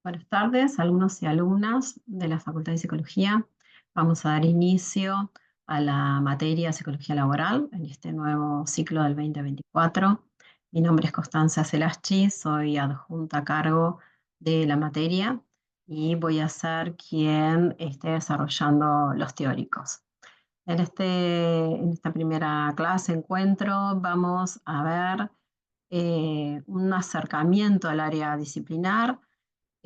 Buenas tardes, alumnos y alumnas de la Facultad de Psicología. Vamos a dar inicio a la materia Psicología Laboral en este nuevo ciclo del 2024. Mi nombre es Constanza Celaschi, soy adjunta a cargo de la materia y voy a ser quien esté desarrollando los teóricos. En esta primera clase, encuentro, vamos a ver un acercamiento al área disciplinar,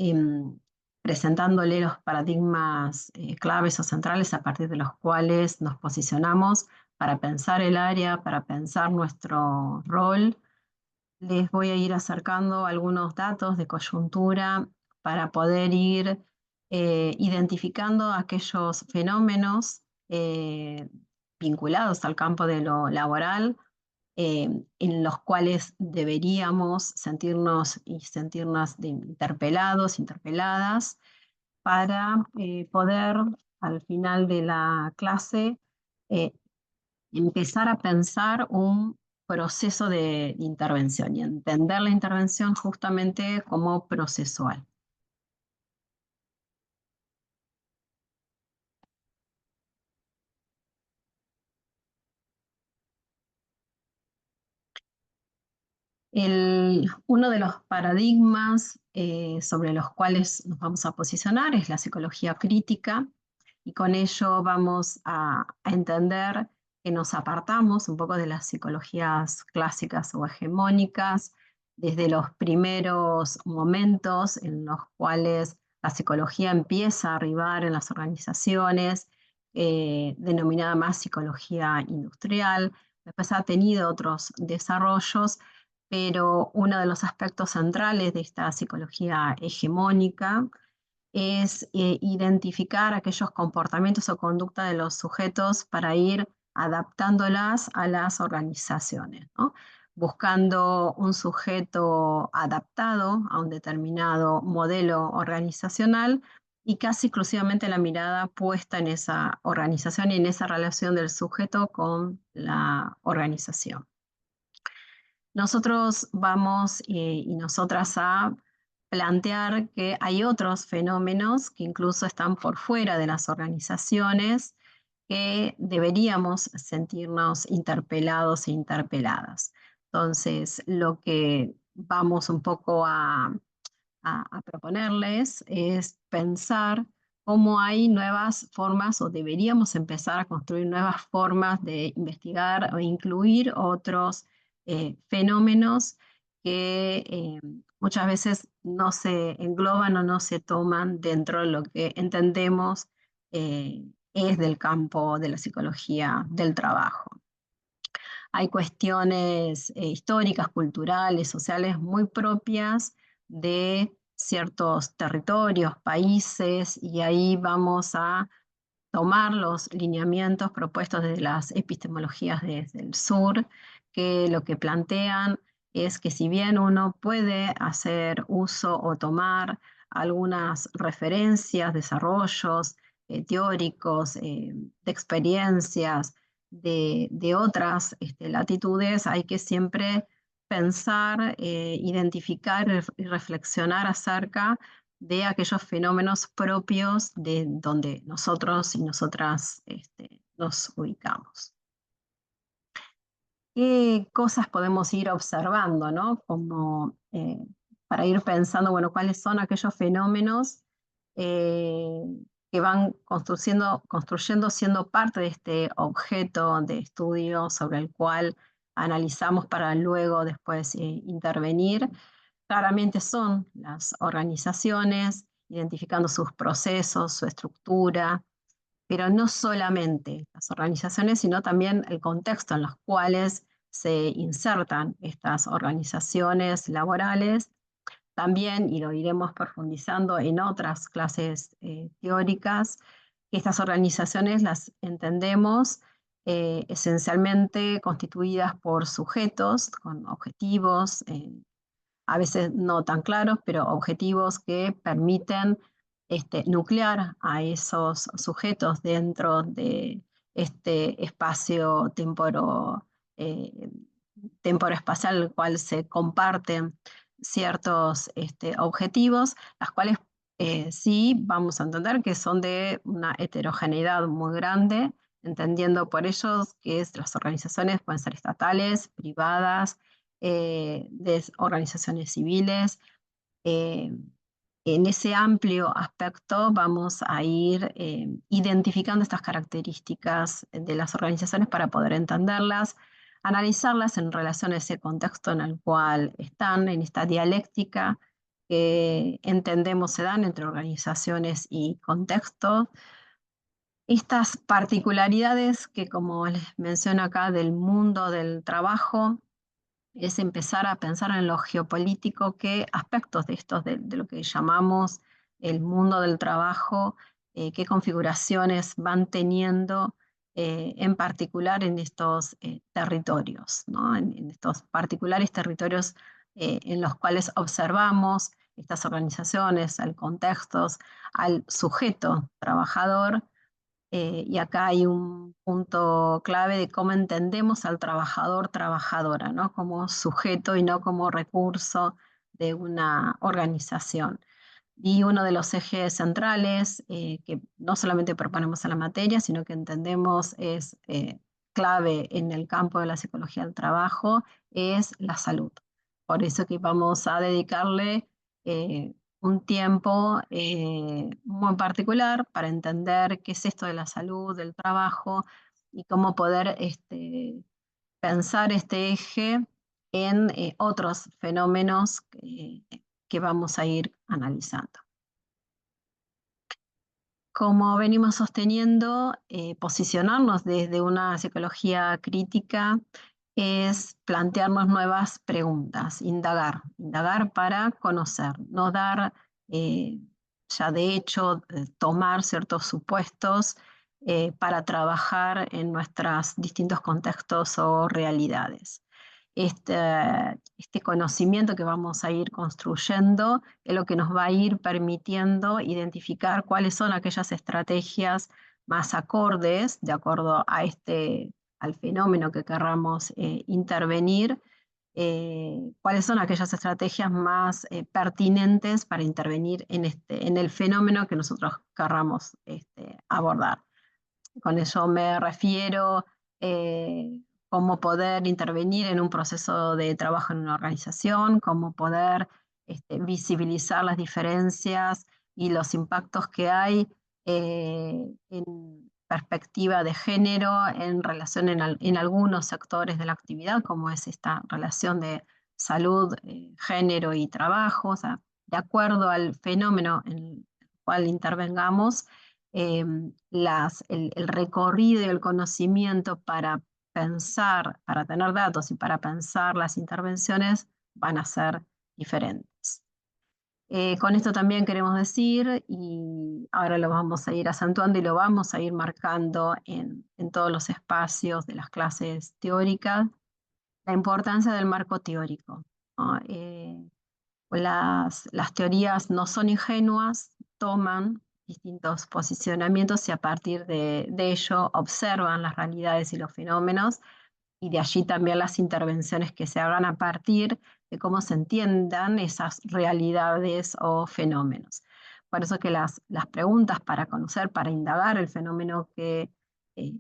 em, presentándole los paradigmas claves o centrales a partir de los cuales nos posicionamos para pensar el área, para pensar nuestro rol. Les voy a ir acercando algunos datos de coyuntura para poder ir identificando aquellos fenómenos vinculados al campo de lo laboral, en los cuales deberíamos sentirnos interpelados, interpeladas, para poder al final de la clase eh, empezar a pensar un proceso de intervención y entender la intervención justamente como procesual. Uno de los paradigmas sobre los cuales nos vamos a posicionar es la psicología crítica, y con ello vamos a entender que nos apartamos un poco de las psicologías clásicas o hegemónicas desde los primeros momentos en los cuales la psicología empieza a arribar en las organizaciones, denominada más psicología industrial. Después ha tenido otros desarrollos, pero uno de los aspectos centrales de esta psicología hegemónica es identificar aquellos comportamientos o conducta de los sujetos para ir adaptándolas a las organizaciones, ¿no? Buscando un sujeto adaptado a un determinado modelo organizacional y casi exclusivamente la mirada puesta en esa organización y en esa relación del sujeto con la organización. Nosotros vamos y nosotras a plantear que hay otros fenómenos que incluso están por fuera de las organizaciones, que deberíamos sentirnos interpelados e interpeladas. Entonces, lo que vamos un poco a proponerles es pensar cómo hay nuevas formas, o deberíamos empezar a construir nuevas formas de investigar o incluir otros fenómenos que muchas veces no se engloban o no se toman dentro de lo que entendemos es del campo de la psicología del trabajo. Hay cuestiones históricas, culturales, sociales muy propias de ciertos territorios, países, y ahí vamos a tomar los lineamientos propuestos desde las epistemologías desde el sur, que lo que plantean es que si bien uno puede hacer uso o tomar algunas referencias, desarrollos teóricos, de experiencias de otras latitudes, hay que siempre pensar, identificar y reflexionar acerca de aquellos fenómenos propios de donde nosotros y nosotras nos ubicamos. ¿Qué cosas podemos ir observando, ¿no? Como para ir pensando, bueno, cuáles son aquellos fenómenos eh, que van construyendo siendo parte de este objeto de estudio sobre el cual analizamos para luego después intervenir? Claramente son las organizaciones, identificando sus procesos, su estructura, pero no solamente las organizaciones, sino también el contexto en los cuales se insertan estas organizaciones laborales. También, y lo iremos profundizando en otras clases teóricas, estas organizaciones las entendemos esencialmente constituidas por sujetos con objetivos, a veces no tan claros, pero objetivos que permiten nuclear a esos sujetos dentro de este espacio eh, temporoespacial, en el cual se comparten ciertos objetivos, las cuales sí vamos a entender que son de una heterogeneidad muy grande, entendiendo por ellos que las organizaciones pueden ser estatales, privadas, de organizaciones civiles. eh, en ese amplio aspecto vamos a ir identificando estas características de las organizaciones para poder entenderlas, analizarlas en relación a ese contexto en el cual están, en esta dialéctica que entendemos se dan entre organizaciones y contextos. Estas particularidades que, como les menciono acá, del mundo del trabajo, es empezar a pensar en lo geopolítico, qué aspectos de estos, de lo que llamamos el mundo del trabajo, qué configuraciones van teniendo en particular en estos territorios, ¿no? En estos particulares territorios en los cuales observamos estas organizaciones, al contextos, al sujeto trabajador. Y acá hay un punto clave de cómo entendemos al trabajador, trabajadora, ¿no? Como sujeto y no como recurso de una organización. Y uno de los ejes centrales que no solamente proponemos en la materia, sino que entendemos es clave en el campo de la psicología del trabajo, es la salud. Por eso que vamos a dedicarle un tiempo muy particular para entender qué es esto de la salud, del trabajo y cómo poder pensar este eje en otros fenómenos que vamos a ir analizando. Como venimos sosteniendo, posicionarnos desde una psicología crítica es plantearnos nuevas preguntas, indagar para conocer, no dar ya de hecho, tomar ciertos supuestos para trabajar en nuestros distintos contextos o realidades. Este conocimiento que vamos a ir construyendo es lo que nos va a ir permitiendo identificar cuáles son aquellas estrategias más acordes, de acuerdo a al fenómeno que querramos intervenir, cuáles son aquellas estrategias más pertinentes para intervenir en el fenómeno que nosotros querramos abordar. Con eso me refiero cómo poder intervenir en un proceso de trabajo en una organización, cómo poder visibilizar las diferencias y los impactos que hay en perspectiva de género en relación en algunos sectores de la actividad, como es esta relación de salud, género y trabajo, o sea, de acuerdo al fenómeno en el cual intervengamos, el recorrido y el conocimiento para pensar, para tener datos y para pensar las intervenciones van a ser diferentes. Con esto también queremos decir, y ahora lo vamos a ir acentuando y lo vamos a ir marcando en todos los espacios de las clases teóricas, la importancia del marco teórico, ¿no? Las teorías no son ingenuas, toman distintos posicionamientos y a partir de ello observan las realidades y los fenómenos y de allí también las intervenciones que se hagan a partir de cómo se entiendan esas realidades o fenómenos. Por eso que las preguntas para conocer, para indagar el fenómeno que eh,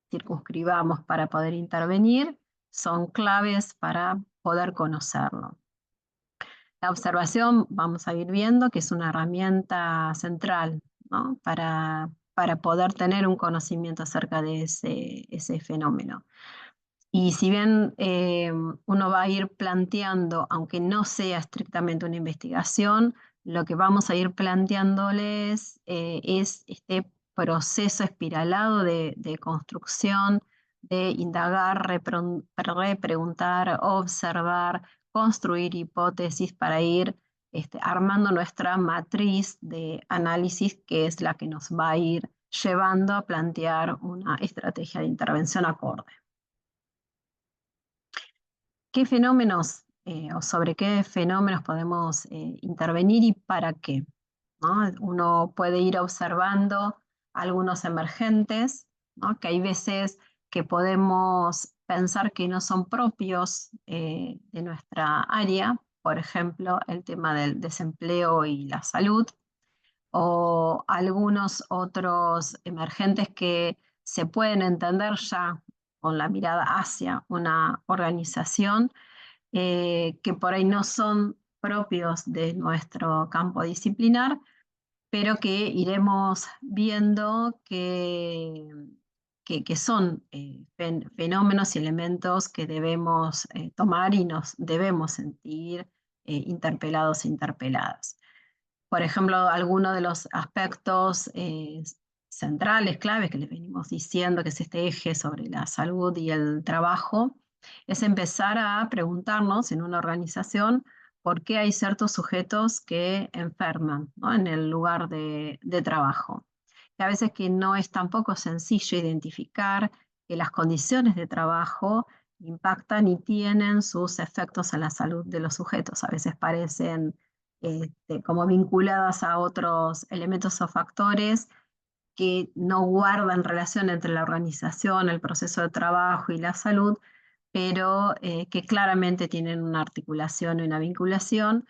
circunscribamos para poder intervenir son claves para poder conocerlo. La observación, vamos a ir viendo que es una herramienta central, ¿no? para poder tener un conocimiento acerca de ese fenómeno. Y si bien uno va a ir planteando, aunque no sea estrictamente una investigación, lo que vamos a ir planteándoles es este proceso espiralado de construcción, de indagar, repreguntar, observar, construir hipótesis para ir armando nuestra matriz de análisis, que es la que nos va a ir llevando a plantear una estrategia de intervención acorde. ¿Qué fenómenos o sobre qué fenómenos podemos intervenir y para qué? ¿No? Uno puede ir observando algunos emergentes, ¿no? Que hay veces que podemos pensar que no son propios de nuestra área, por ejemplo, el tema del desempleo y la salud. o algunos otros emergentes que se pueden entender ya con la mirada hacia una organización, que por ahí no son propios de nuestro campo disciplinar, pero que iremos viendo que son fenómenos y elementos que debemos tomar y nos debemos sentir interpelados e interpeladas. Por ejemplo, algunos de los aspectos centrales, claves que les venimos diciendo, que es este eje sobre la salud y el trabajo, es empezar a preguntarnos en una organización por qué hay ciertos sujetos que enferman, ¿no?, en el lugar de trabajo. Y a veces que no es tampoco sencillo identificar que las condiciones de trabajo impactan y tienen sus efectos en la salud de los sujetos. A veces parecen como vinculadas a otros elementos o factores que no guardan relación entre la organización, el proceso de trabajo y la salud, pero que claramente tienen una articulación y una vinculación,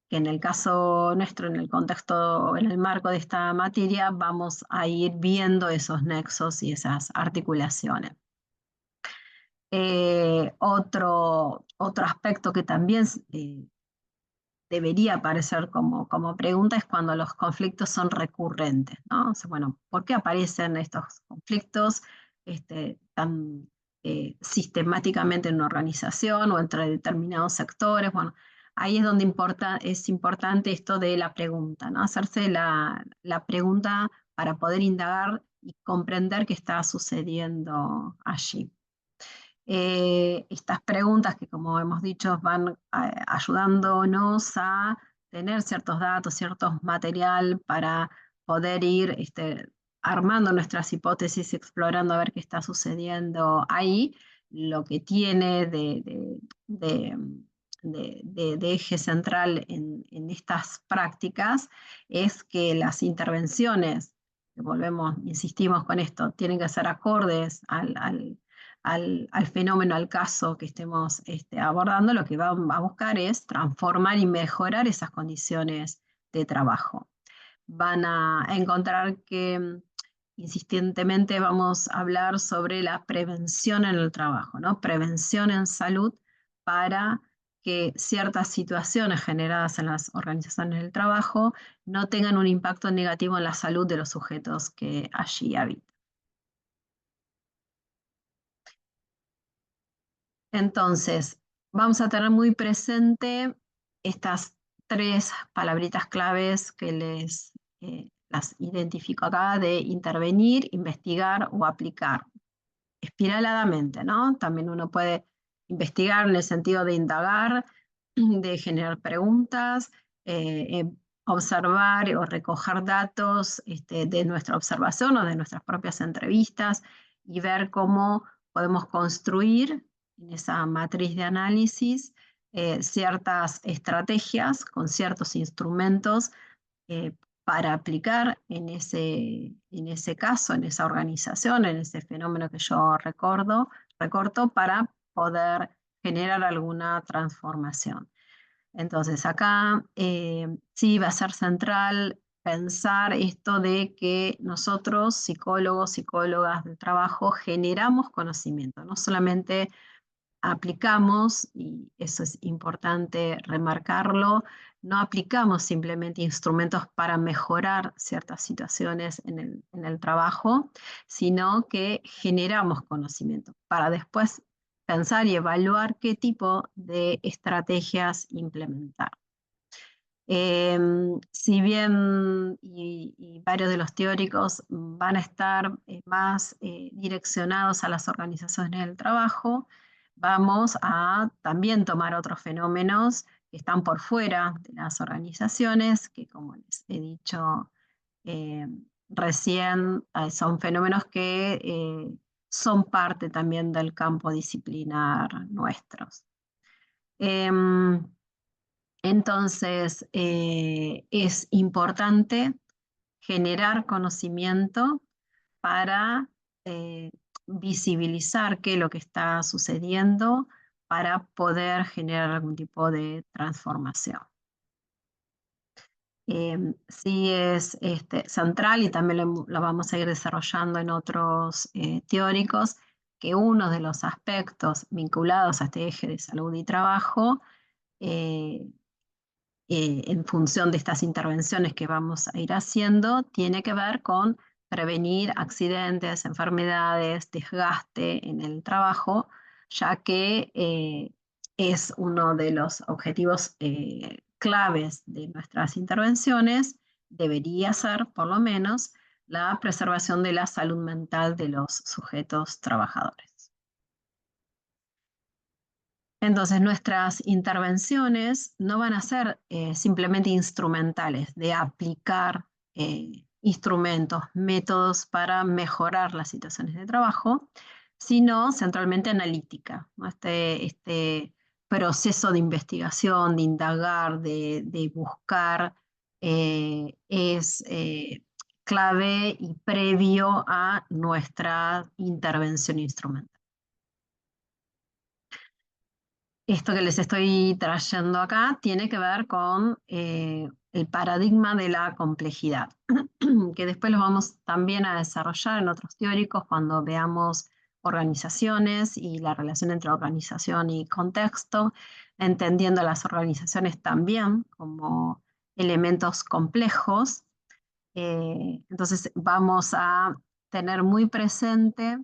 que en el caso nuestro, en el contexto, en el marco de esta materia, vamos a ir viendo esos nexos y esas articulaciones. Otro aspecto que también debería aparecer como pregunta es cuando los conflictos son recurrentes, ¿no? O sea, bueno, ¿por qué aparecen estos conflictos tan sistemáticamente en una organización o entre determinados sectores? Bueno, ahí es donde es importante esto de la pregunta, ¿no? Hacerse la pregunta para poder indagar y comprender qué está sucediendo allí. Estas preguntas que, como hemos dicho, van ayudándonos a tener ciertos datos, ciertos material para poder ir armando nuestras hipótesis, explorando a ver qué está sucediendo ahí. Lo que tiene de- de eje central en estas prácticas es que las intervenciones, que volvemos, insistimos con esto, tienen que ser acordes al fenómeno, al caso que estemos abordando. Lo que va a buscar es transformar y mejorar esas condiciones de trabajo. Van a encontrar que insistentemente vamos a hablar sobre la prevención en el trabajo, ¿no? Prevención en salud para que ciertas situaciones generadas en las organizaciones del trabajo no tengan un impacto negativo en la salud de los sujetos que allí habitan. Entonces, vamos a tener muy presente estas tres palabritas claves que las identifico acá, de intervenir, investigar o aplicar. Espiraladamente, ¿no? También uno puede investigar en el sentido de indagar, de generar preguntas, observar o recoger datos de nuestra observación o de nuestras propias entrevistas y ver cómo podemos construir en esa matriz de análisis ciertas estrategias con ciertos instrumentos eh, para aplicar en ese caso, en esa organización, en ese fenómeno que yo recorto para poder generar alguna transformación. Entonces, acá sí va a ser central pensar esto de que nosotros, psicólogos, psicólogas del trabajo, generamos conocimiento, no solamente aplicamos, y eso es importante remarcarlo, no aplicamos simplemente instrumentos para mejorar ciertas situaciones en el trabajo, sino que generamos conocimiento para después pensar y evaluar qué tipo de estrategias implementar. Si bien y varios de los teóricos van a estar más direccionados a las organizaciones del trabajo, vamos a también tomar otros fenómenos que están por fuera de las organizaciones, que, como les he dicho eh, recién, son fenómenos que son parte también del campo disciplinar nuestros. Em, entonces, es importante generar conocimiento para eh, visibilizar qué es lo que está sucediendo para poder generar algún tipo de transformación. Sí es central y también lo vamos a ir desarrollando en otros teóricos, que uno de los aspectos vinculados a este eje de salud y trabajo, eh, en función de estas intervenciones que vamos a ir haciendo, tiene que ver con prevenir accidentes, enfermedades, desgaste en el trabajo, ya que es uno de los objetivos claves de nuestras intervenciones, debería ser por lo menos la preservación de la salud mental de los sujetos trabajadores. Entonces, nuestras intervenciones no van a ser simplemente instrumentales de aplicar instrumentos, métodos para mejorar las situaciones de trabajo, sino centralmente analítica, ¿no? Este proceso de investigación, de indagar, de buscar, es clave y previo a nuestra intervención instrumental. Esto que les estoy trayendo acá tiene que ver con el paradigma de la complejidad, que después lo vamos también a desarrollar en otros teóricos cuando veamos organizaciones y la relación entre organización y contexto, entendiendo las organizaciones también como elementos complejos. Entonces vamos a tener muy presente,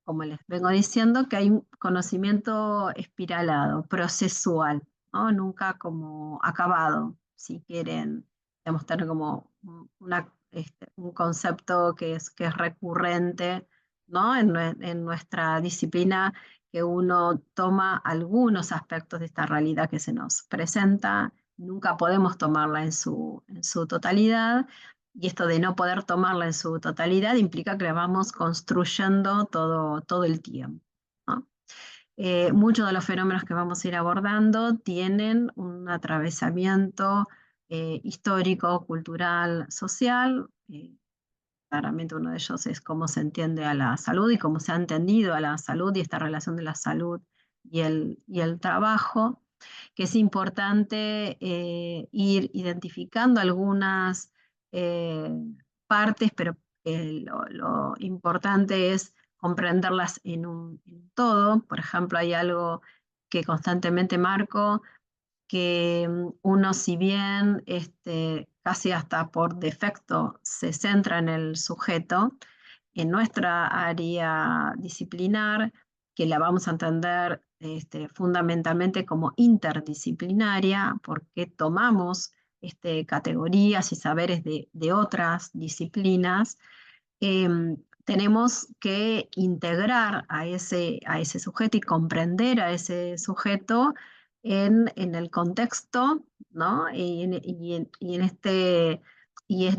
como les vengo diciendo, que hay un conocimiento espiralado, procesual, ¿no? Nunca como acabado, si quieren, debemos tener como un concepto que es recurrente, ¿no? En nuestra disciplina, que uno toma algunos aspectos de esta realidad que se nos presenta, nunca podemos tomarla en su totalidad, y esto de no poder tomarla en su totalidad implica que la vamos construyendo todo el tiempo, ¿no? Muchos de los fenómenos que vamos a ir abordando tienen un atravesamiento histórico, cultural, social. Claramente uno de ellos es cómo se entiende a la salud y cómo se ha entendido a la salud y esta relación de la salud y el trabajo, que es importante ir identificando algunas eh, partes, pero lo importante es comprenderlas en un todo. Por ejemplo, hay algo que constantemente marco, que uno, si bien casi hasta por defecto se centra en el sujeto, en nuestra área disciplinar, que la vamos a entender fundamentalmente como interdisciplinaria, porque tomamos categorías y saberes de otras disciplinas, tenemos que integrar a ese sujeto y comprender a ese sujeto en el contexto, ¿no? Y en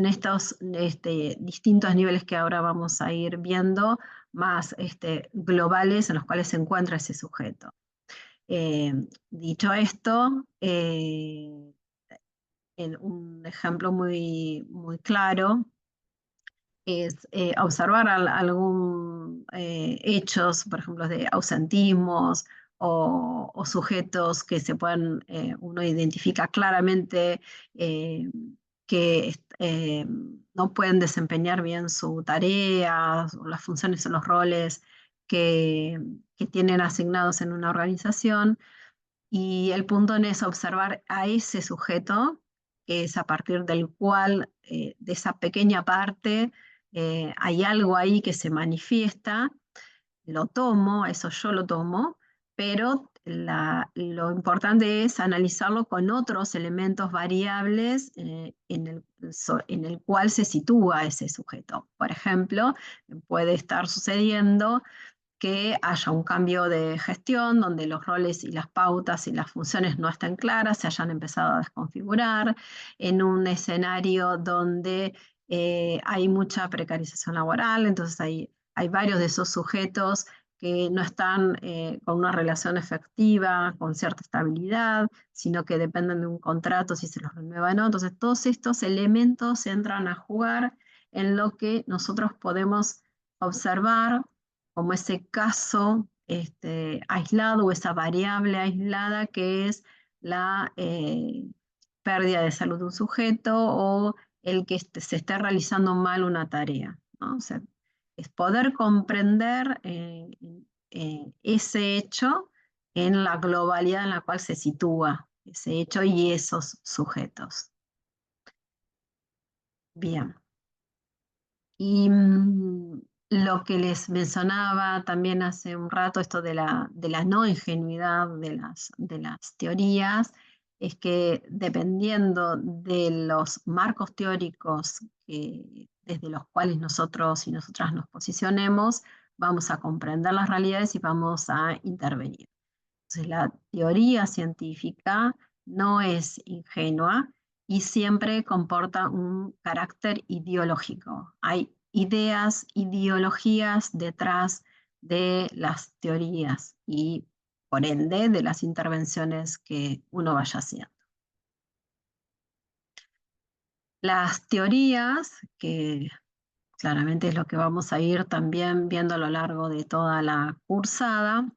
estos distintos niveles que ahora vamos a ir viendo, más globales en los cuales se encuentra ese sujeto. Dicho esto, en un ejemplo muy claro es observar algún hechos, por ejemplo, de ausentismos o sujetos que se puedan, uno identifica claramente eh, que no pueden desempeñar bien su tarea, o las funciones o los roles que tienen asignados en una organización. Y el punto es observar a ese sujeto, que es a partir del cual, de esa pequeña parte, hay algo ahí que se manifiesta, lo tomo, eso yo lo tomo, pero lo importante es analizarlo con otros elementos variables en el cual se sitúa ese sujeto. Por ejemplo, puede estar sucediendo que haya un cambio de gestión donde los roles y las pautas y las funciones no estén claras, se hayan empezado a desconfigurar, en un escenario donde hay mucha precarización laboral, entonces hay varios de esos sujetos que no están con una relación efectiva, con cierta estabilidad, sino que dependen de un contrato si se los renueva o no. Entonces todos estos elementos entran a jugar en lo que nosotros podemos observar como ese caso aislado o esa variable aislada que es la pérdida de salud de un sujeto o el que se esté realizando mal una tarea, ¿no? O sea, es poder comprender ese hecho en la globalidad en la cual se sitúa ese hecho y esos sujetos. Bien. Y lo que les mencionaba también hace un rato, esto de la no ingenuidad de las teorías, es que dependiendo de los marcos teóricos desde los cuales nosotros y nosotras nos posicionemos, vamos a comprender las realidades y vamos a intervenir. Entonces, la teoría científica no es ingenua y siempre comporta un carácter ideológico. Hay ideas, ideologías detrás de las teorías y, por ende, de las intervenciones que uno vaya haciendo. Las teorías, que claramente es lo que vamos a ir también viendo a lo largo de toda la cursada,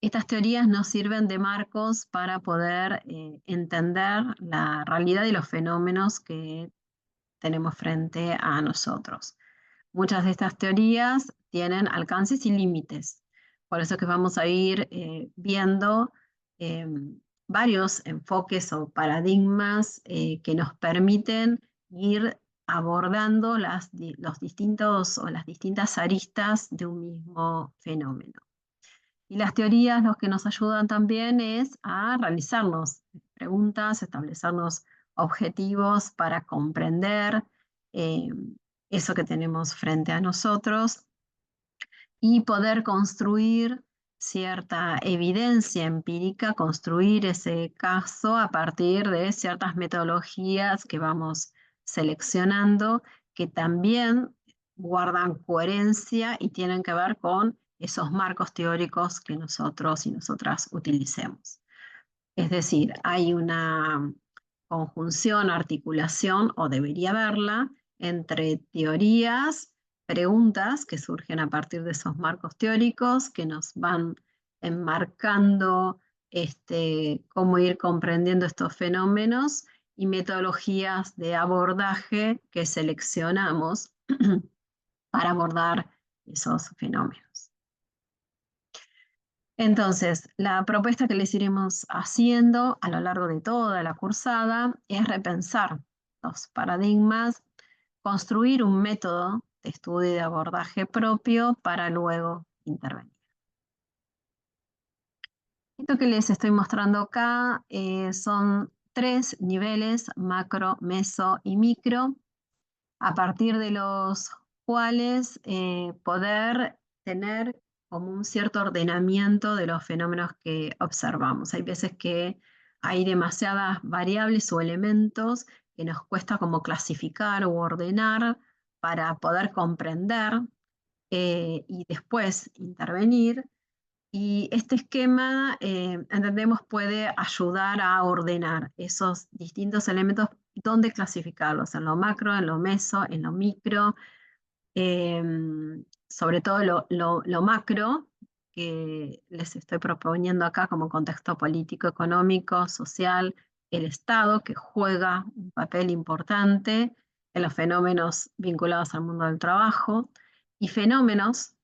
estas teorías nos sirven de marcos para poder entender la realidad y los fenómenos que tenemos frente a nosotros. Muchas de estas teorías tienen alcances y límites. Por eso que vamos a ir viendo eh, varios enfoques o paradigmas que nos permiten ir abordando los distintos o las distintas aristas de un mismo fenómeno. Y las teorías lo que nos ayudan también es a realizarnos preguntas, establecernos objetivos para comprender eh, eso que tenemos frente a nosotros y poder construir cierta evidencia empírica, construir ese caso a partir de ciertas metodologías que vamos seleccionando, que también guardan coherencia y tienen que ver con esos marcos teóricos que nosotros y nosotras utilicemos. Es decir, hay una conjunción, articulación, o debería haberla, entre teorías, preguntas que surgen a partir de esos marcos teóricos, que nos van enmarcando cómo ir comprendiendo estos fenómenos, y metodologías de abordaje que seleccionamos para abordar esos fenómenos. Entonces, la propuesta que les iremos haciendo a lo largo de toda la cursada es repensar los paradigmas, construir un método de estudio y de abordaje propio para luego intervenir. Esto que les estoy mostrando acá son 3 niveles, macro, meso y micro, a partir de los cuales poder tener como un cierto ordenamiento de los fenómenos que observamos. Hay veces que hay demasiadas variables o elementos que nos cuesta como clasificar o ordenar para poder comprender y después intervenir. Y este esquema, entendemos, puede ayudar a ordenar esos distintos elementos, dónde clasificarlos, en lo macro, en lo meso, en lo micro, sobre todo lo macro, que les estoy proponiendo acá como contexto político, económico, social, el Estado, que juega un papel importante en los fenómenos vinculados al mundo del trabajo, y fenómenos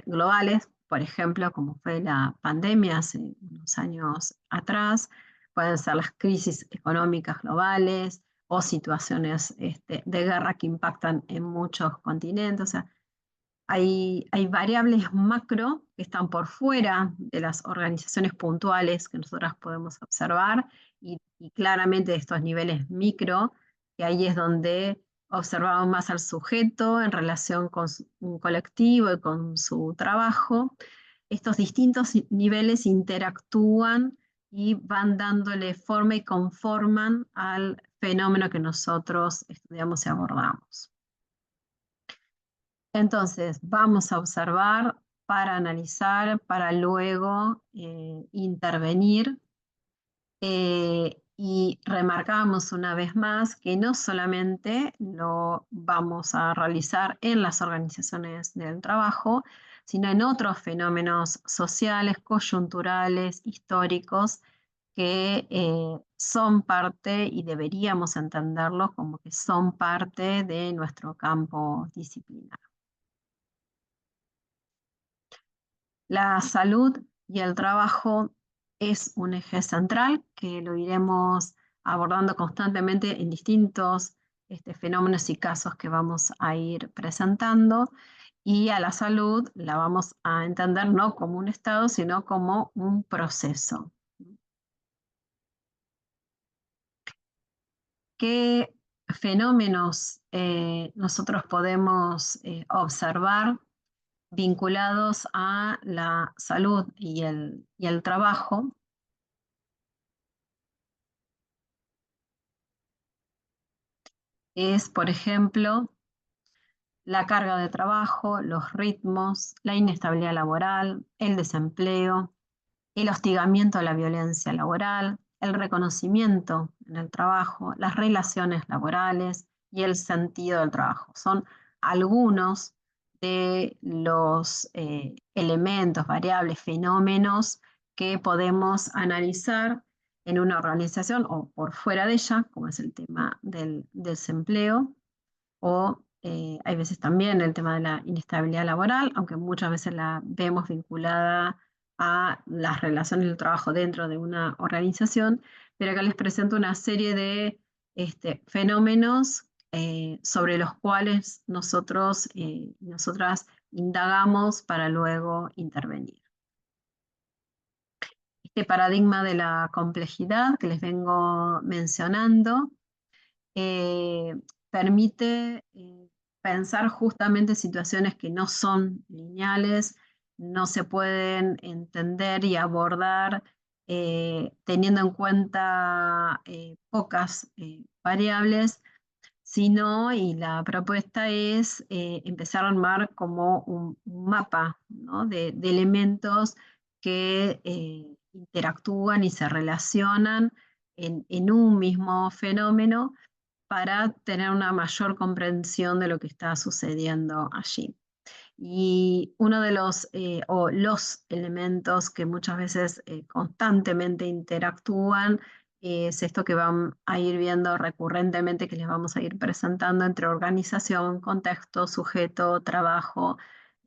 globales, por ejemplo, como fue la pandemia hace unos años atrás, pueden ser las crisis económicas globales, o situaciones de guerra que impactan en muchos continentes. O sea, hay variables macro que están por fuera de las organizaciones puntuales que nosotras podemos observar y claramente de estos niveles micro, que ahí es donde observamos más al sujeto en relación con un colectivo y con su trabajo. Estos distintos niveles interactúan y van dándole forma y conforman al fenómeno que nosotros estudiamos y abordamos. Entonces, vamos a observar para analizar, para luego intervenir y remarcamos una vez más que no solamente lo vamos a realizar en las organizaciones del trabajo, sino en otros fenómenos sociales, coyunturales, históricos, que son parte y deberíamos entenderlos como que son parte de nuestro campo disciplinar. La salud y el trabajo es un eje central que lo iremos abordando constantemente en distintos fenómenos y casos que vamos a ir presentando. Y a la salud la vamos a entender no como un estado, sino como un proceso. ¿Qué fenómenos nosotros podemos observar vinculados a la salud y el trabajo? Es, por ejemplo, la carga de trabajo, los ritmos, la inestabilidad laboral, el desempleo, el hostigamiento a la violencia laboral, el reconocimiento en el trabajo, las relaciones laborales y el sentido del trabajo. Son algunos de los elementos, variables, fenómenos que podemos analizar en una organización o por fuera de ella, como es el tema del desempleo, o hay veces también el tema de la inestabilidad laboral, aunque muchas veces la vemos vinculada a las relaciones del trabajo dentro de una organización, pero acá les presento una serie de fenómenos sobre los cuales nosotros y nosotras indagamos para luego intervenir. Este paradigma de la complejidad que les vengo mencionando eh, permite pensar justamente situaciones que no son lineales, no se pueden entender y abordar teniendo en cuenta pocas variables, sino, y la propuesta es empezar a armar como un mapa, ¿no? de elementos que interactúan y se relacionan en un mismo fenómeno para tener una mayor comprensión de lo que está sucediendo allí. Y uno de los elementos que muchas veces constantemente interactúan es esto que van a ir viendo recurrentemente, que les vamos a ir presentando entre organización, contexto, sujeto, trabajo.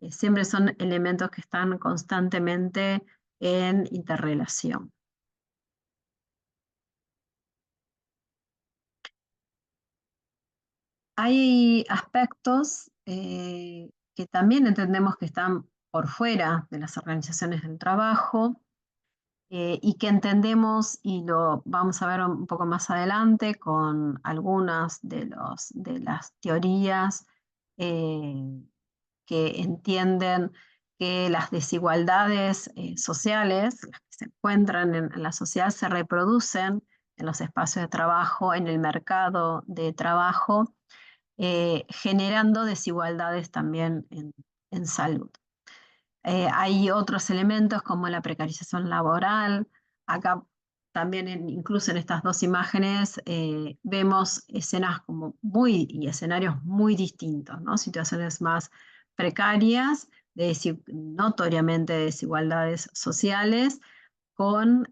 Siempre son elementos que están constantemente en interrelación. Hay aspectos que también entendemos que están por fuera de las organizaciones del trabajo y que entendemos, y lo vamos a ver un poco más adelante con algunas de las teorías eh, que entienden que las desigualdades sociales, las que se encuentran en la sociedad, se reproducen en los espacios de trabajo, en el mercado de trabajo, generando desigualdades también en salud. Hay otros elementos como la precarización laboral. Acá también, incluso en estas dos imágenes, vemos escenas como y escenarios muy distintos, ¿no? Situaciones más precarias, notoriamente de desigualdades sociales, con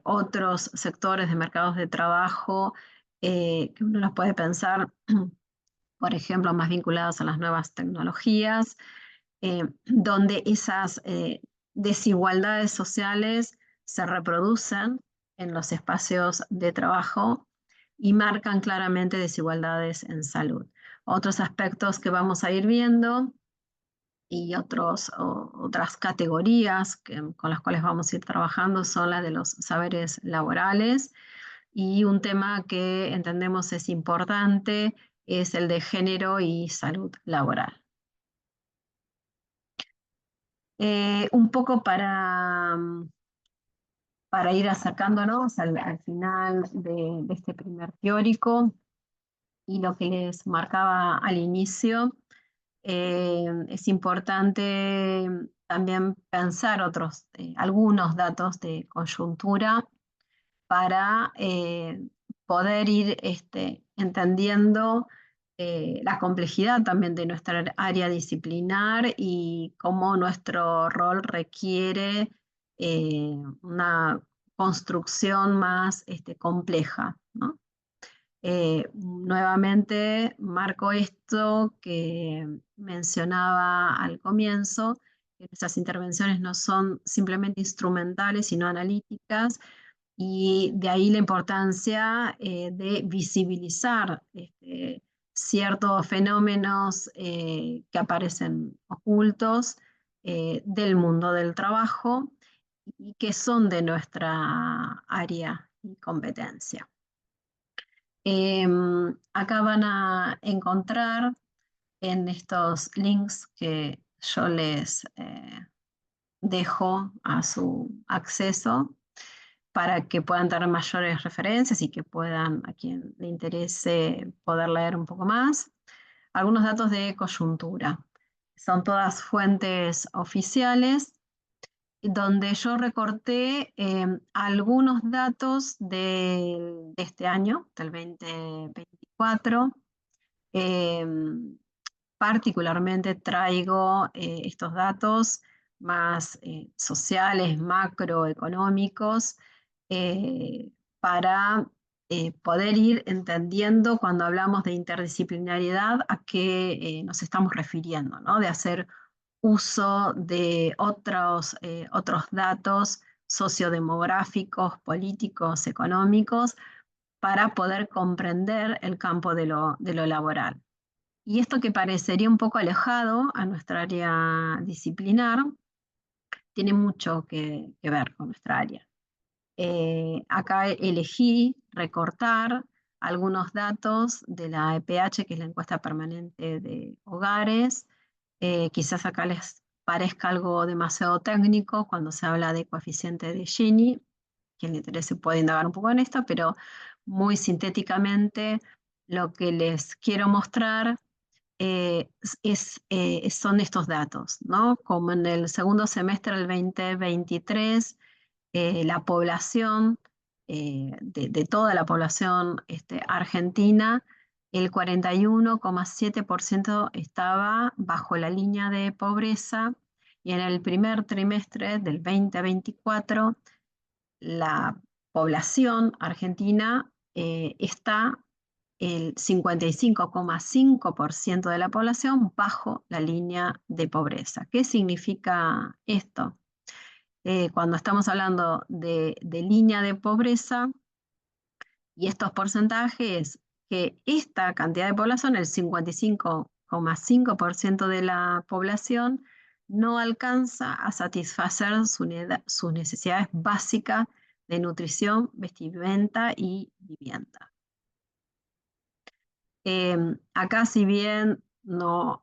otros sectores de mercados de trabajo que uno los puede pensar por ejemplo, más vinculados a las nuevas tecnologías, donde esas desigualdades sociales se reproducen en los espacios de trabajo y marcan claramente desigualdades en salud. Otros aspectos que vamos a ir viendo y otras categorías con las cuales vamos a ir trabajando son las de los saberes laborales, y un tema que entendemos es importante es el de género y salud laboral. Un poco para ir acercándonos al final de este primer teórico y lo que les marcaba al inicio, es importante también pensar algunos datos de coyuntura para poder ir entendiendo la complejidad también de nuestra área disciplinar y cómo nuestro rol requiere una construcción más compleja, ¿no? Nuevamente marco esto que mencionaba al comienzo, que esas intervenciones no son simplemente instrumentales, sino analíticas, y de ahí la importancia de visibilizar ciertos fenómenos que aparecen ocultos del mundo del trabajo y que son de nuestra área y competencia. Acá van a encontrar en estos links que yo les dejo a su acceso para que puedan tener mayores referencias y que puedan, a quien le interese, poder leer un poco más. Algunos datos de coyuntura. Son todas fuentes oficiales, donde yo recorté algunos datos de este año, del 2024. Particularmente traigo estos datos más sociales, macroeconómicos, eh, para poder ir entendiendo cuando hablamos de interdisciplinariedad a qué nos estamos refiriendo, ¿no? De hacer uso de otros datos sociodemográficos, políticos, económicos, para poder comprender el campo de lo laboral. Y esto que parecería un poco alejado a nuestra área disciplinar, tiene mucho que ver con nuestra área. Acá elegí recortar algunos datos de la EPH, que es la encuesta permanente de hogares. Quizás acá les parezca algo demasiado técnico cuando se habla de coeficiente de Gini. Quien le interese puede indagar un poco en esto, pero muy sintéticamente lo que les quiero mostrar son estos datos, ¿no? Como en el segundo semestre del 2023, la población, de toda la población argentina, el 41,7% estaba bajo la línea de pobreza, y en el primer trimestre del 2024, la población argentina está el 55,5% de la población bajo la línea de pobreza. ¿Qué significa esto? Cuando estamos hablando de línea de pobreza y estos porcentajes, que esta cantidad de población, el 55,5% de la población, no alcanza a satisfacer sus necesidades básicas de nutrición, vestimenta y vivienda. Acá, si bien no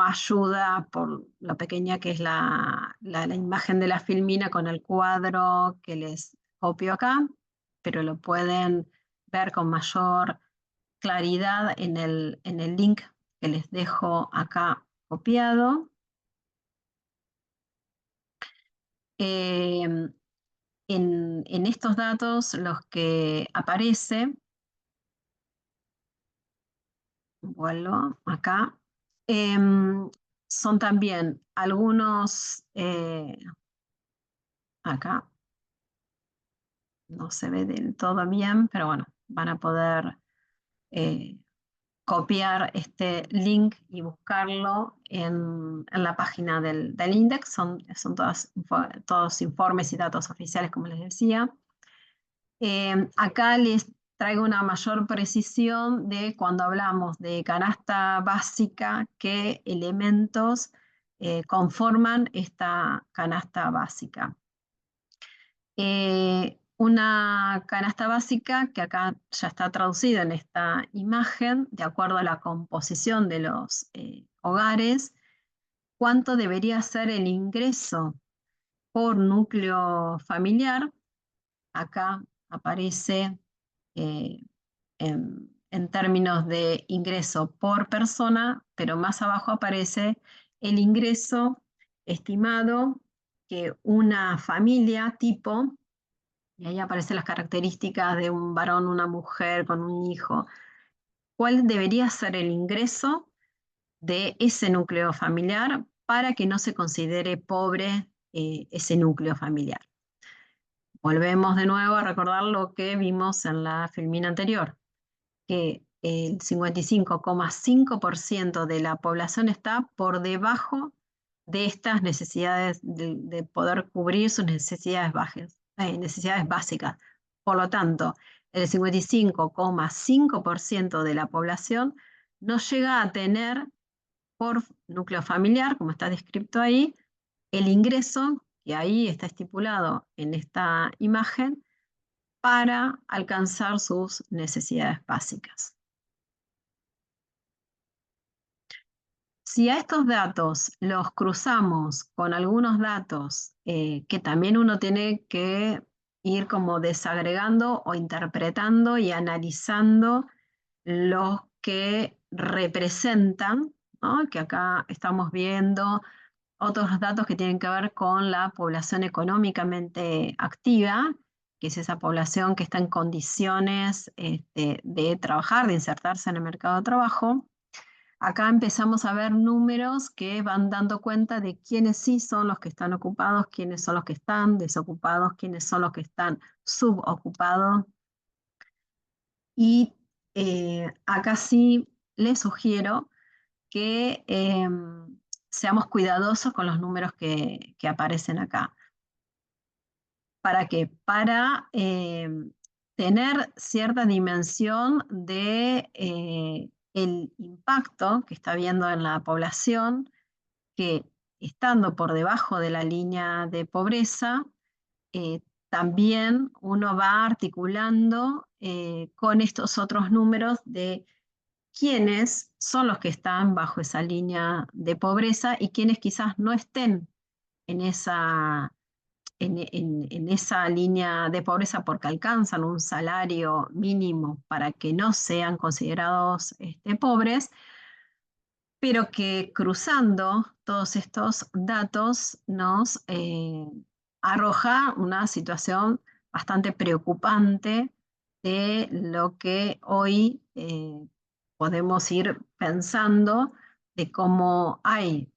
ayuda por lo pequeña que es la imagen de la filmina con el cuadro que les copio acá, pero lo pueden ver con mayor claridad en el link que les dejo acá copiado. En estos datos, los que aparece, vuelvo acá, son también algunos, acá no se ve del todo bien, pero bueno, van a poder eh, copiar este link y buscarlo en la página del INDEX. Son todos informes y datos oficiales, como les decía. Acá les traigo una mayor precisión de cuando hablamos de canasta básica, qué elementos conforman esta canasta básica. Una canasta básica que acá ya está traducida en esta imagen, de acuerdo a la composición de los hogares, cuánto debería ser el ingreso por núcleo familiar. Acá aparece en términos de ingreso por persona, pero más abajo aparece el ingreso estimado que una familia tipo, y ahí aparecen las características de un varón, una mujer con un hijo, cuál debería ser el ingreso de ese núcleo familiar para que no se considere pobre ese núcleo familiar. volvemos de nuevo a recordar lo que vimos en la filmina anterior, que el 55,5% de la población está por debajo de estas necesidades, de poder cubrir sus necesidades básicas. Por lo tanto, el 55,5% de la población no llega a tener por núcleo familiar, como está descrito ahí, el ingreso, que ahí está estipulado en esta imagen, para alcanzar sus necesidades básicas. Si a estos datos los cruzamos con algunos datos que también uno tiene que ir como desagregando o interpretando y analizando los que representan, ¿no? Que acá estamos viendo otros datos que tienen que ver con la población económicamente activa, que es esa población que está en condiciones de trabajar, de insertarse en el mercado de trabajo. Acá empezamos a ver números que van dando cuenta de quiénes sí son los que están ocupados, quiénes son los que están desocupados, quiénes son los que están subocupados. Y acá sí les sugiero que seamos cuidadosos con los números que aparecen acá. ¿Para qué? Para tener cierta dimensión de el impacto que está habiendo en la población, que estando por debajo de la línea de pobreza, eh, también uno va articulando con estos otros números de quiénes son los que están bajo esa línea de pobreza y quiénes quizás no estén en esa, en esa línea de pobreza porque alcanzan un salario mínimo para que no sean considerados pobres, pero que cruzando todos estos datos nos arroja una situación bastante preocupante de lo que hoy podemos ir pensando de cómo hay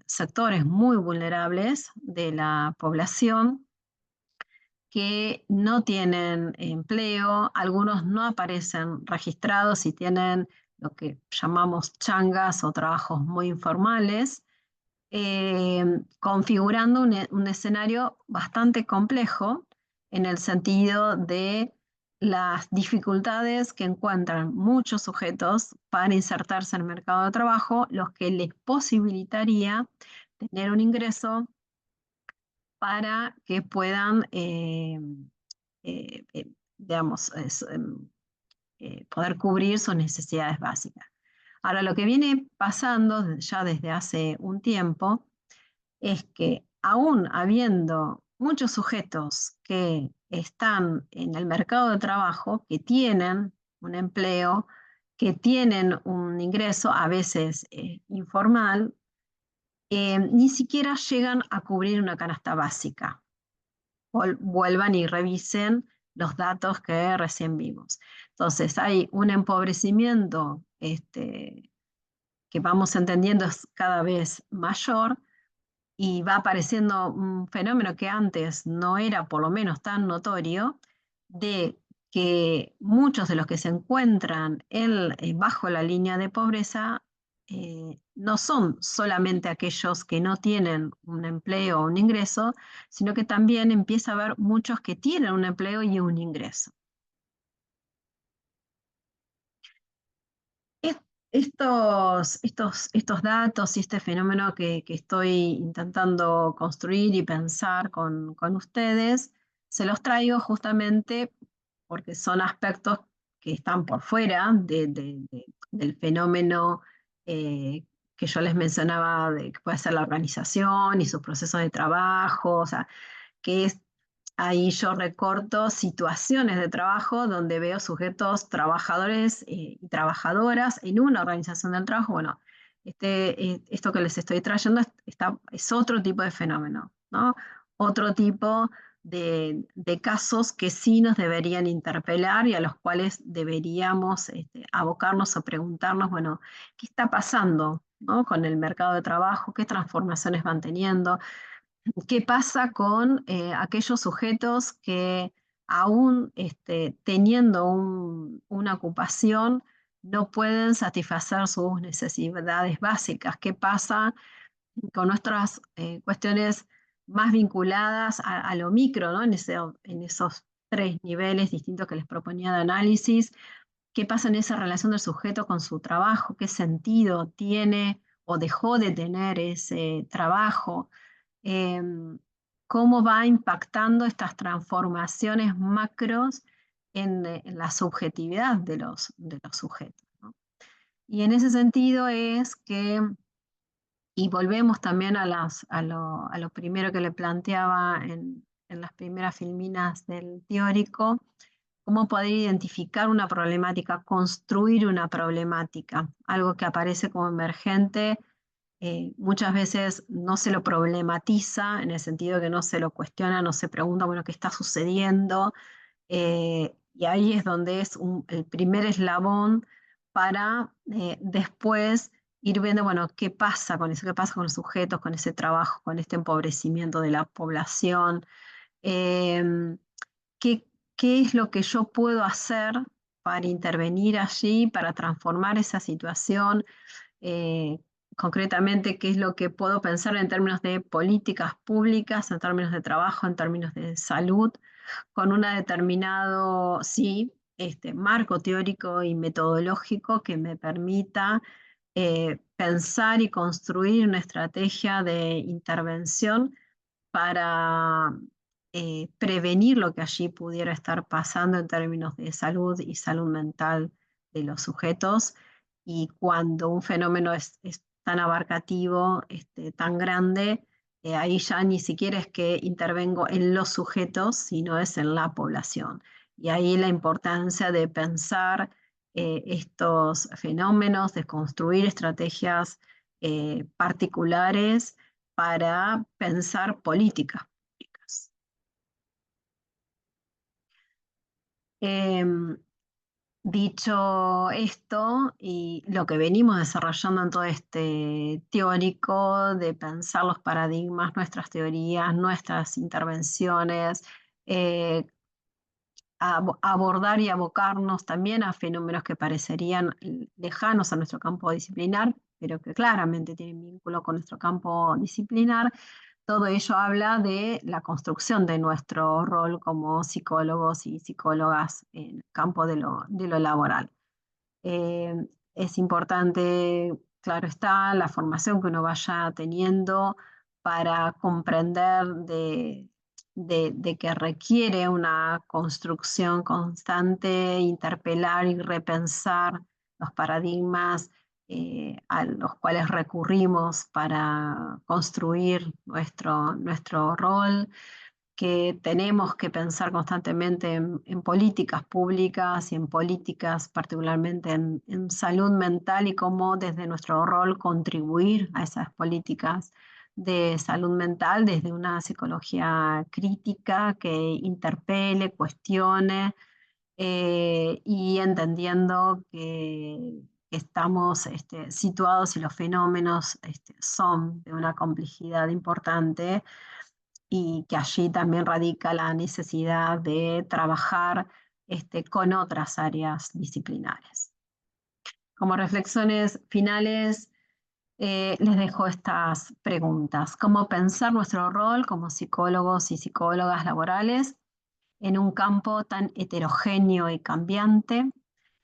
sectores muy vulnerables de la población que no tienen empleo, algunos no aparecen registrados y tienen lo que llamamos changas o trabajos muy informales, configurando un escenario bastante complejo en el sentido de las dificultades que encuentran muchos sujetos para insertarse en el mercado de trabajo, los que les posibilitaría tener un ingreso para que puedan, digamos, poder cubrir sus necesidades básicas. Ahora, lo que viene pasando ya desde hace un tiempo es que aún habiendo muchos sujetos que están en el mercado de trabajo, que tienen un empleo, que tienen un ingreso a veces informal, ni siquiera llegan a cubrir una canasta básica. Vuelvan y revisen los datos que recién vimos. Entonces hay un empobrecimiento que vamos entendiendo es cada vez mayor y va apareciendo un fenómeno que antes no era por lo menos tan notorio, de que muchos de los que se encuentran bajo la línea de pobreza no son solamente aquellos que no tienen un empleo o un ingreso, sino que también empieza a haber muchos que tienen un empleo y un ingreso. Estos datos y este fenómeno que estoy intentando construir y pensar con ustedes, se los traigo justamente porque son aspectos que están por fuera del fenómeno que yo les mencionaba, de que puede ser la organización y sus procesos de trabajo, o sea, que es ahí yo recorto situaciones de trabajo donde veo sujetos trabajadores y trabajadoras en una organización del trabajo. Bueno, esto que les estoy trayendo es otro tipo de fenómeno, ¿no? Otro tipo de casos que sí nos deberían interpelar y a los cuales deberíamos abocarnos o preguntarnos, bueno, ¿qué está pasando, ¿no? Con el mercado de trabajo? ¿Qué transformaciones van teniendo? ¿Qué pasa con aquellos sujetos que aún teniendo una ocupación no pueden satisfacer sus necesidades básicas? ¿Qué pasa con nuestras cuestiones más vinculadas a lo micro, ¿no? En esos tres niveles distintos que les proponía de análisis? ¿Qué pasa en esa relación del sujeto con su trabajo? ¿Qué sentido tiene o dejó de tener ese trabajo? Em, ¿Cómo va impactando estas transformaciones macros en la subjetividad de los sujetos, ¿no? Y en ese sentido es que, y volvemos también a lo primero que le planteaba en las primeras filminas del teórico, cómo poder identificar una problemática, construir una problemática, algo que aparece como emergente. Muchas veces no se lo problematiza en el sentido que no se lo cuestiona, no se pregunta, bueno, ¿qué está sucediendo? Y ahí es donde es el primer eslabón para después ir viendo, bueno, qué pasa con eso, qué pasa con los sujetos, con ese trabajo, con este empobrecimiento de la población. Em, ¿Qué, qué es lo que yo puedo hacer para intervenir allí, para transformar esa situación? eh, Concretamente, qué es lo que puedo pensar en términos de políticas públicas, en términos de trabajo, en términos de salud, con un determinado, sí, marco teórico y metodológico que me permita pensar y construir una estrategia de intervención para prevenir lo que allí pudiera estar pasando en términos de salud y salud mental de los sujetos. Y cuando un fenómeno es tan abarcativo, tan grande, ahí ya ni siquiera es que intervengo en los sujetos, sino es en la población. Y ahí la importancia de pensar estos fenómenos, de construir estrategias particulares para pensar políticas públicas. Em, Dicho esto, y lo que venimos desarrollando en todo este teórico de pensar los paradigmas, nuestras teorías, nuestras intervenciones, eh, abordar y abocarnos también a fenómenos que parecerían lejanos a nuestro campo disciplinar, pero que claramente tienen vínculo con nuestro campo disciplinar. Todo ello habla de la construcción de nuestro rol como psicólogos y psicólogas en el campo de lo laboral. Eh, es importante, claro está, la formación que uno vaya teniendo para comprender de que requiere una construcción constante, interpelar y repensar los paradigmas a los cuales recurrimos para construir nuestro rol, que tenemos que pensar constantemente en políticas públicas y en políticas particularmente en salud mental y cómo desde nuestro rol contribuir a esas políticas de salud mental desde una psicología crítica que interpele, cuestione y entendiendo que estamos situados y los fenómenos son de una complejidad importante y que allí también radica la necesidad de trabajar con otras áreas disciplinares. Como reflexiones finales, les dejo estas preguntas. ¿Cómo pensar nuestro rol como psicólogos y psicólogas laborales en un campo tan heterogéneo y cambiante?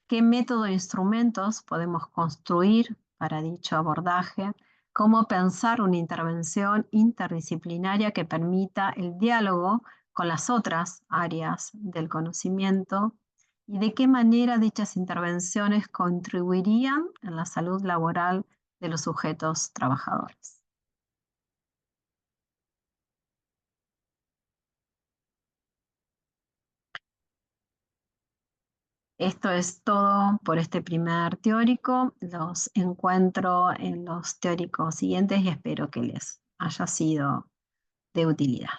¿Qué método e instrumentos podemos construir para dicho abordaje? ¿Cómo pensar una intervención interdisciplinaria que permita el diálogo con las otras áreas del conocimiento? ¿Y de qué manera dichas intervenciones contribuirían en la salud laboral de los sujetos trabajadores? Esto es todo por este primer teórico. Los encuentro en los teóricos siguientes y espero que les haya sido de utilidad.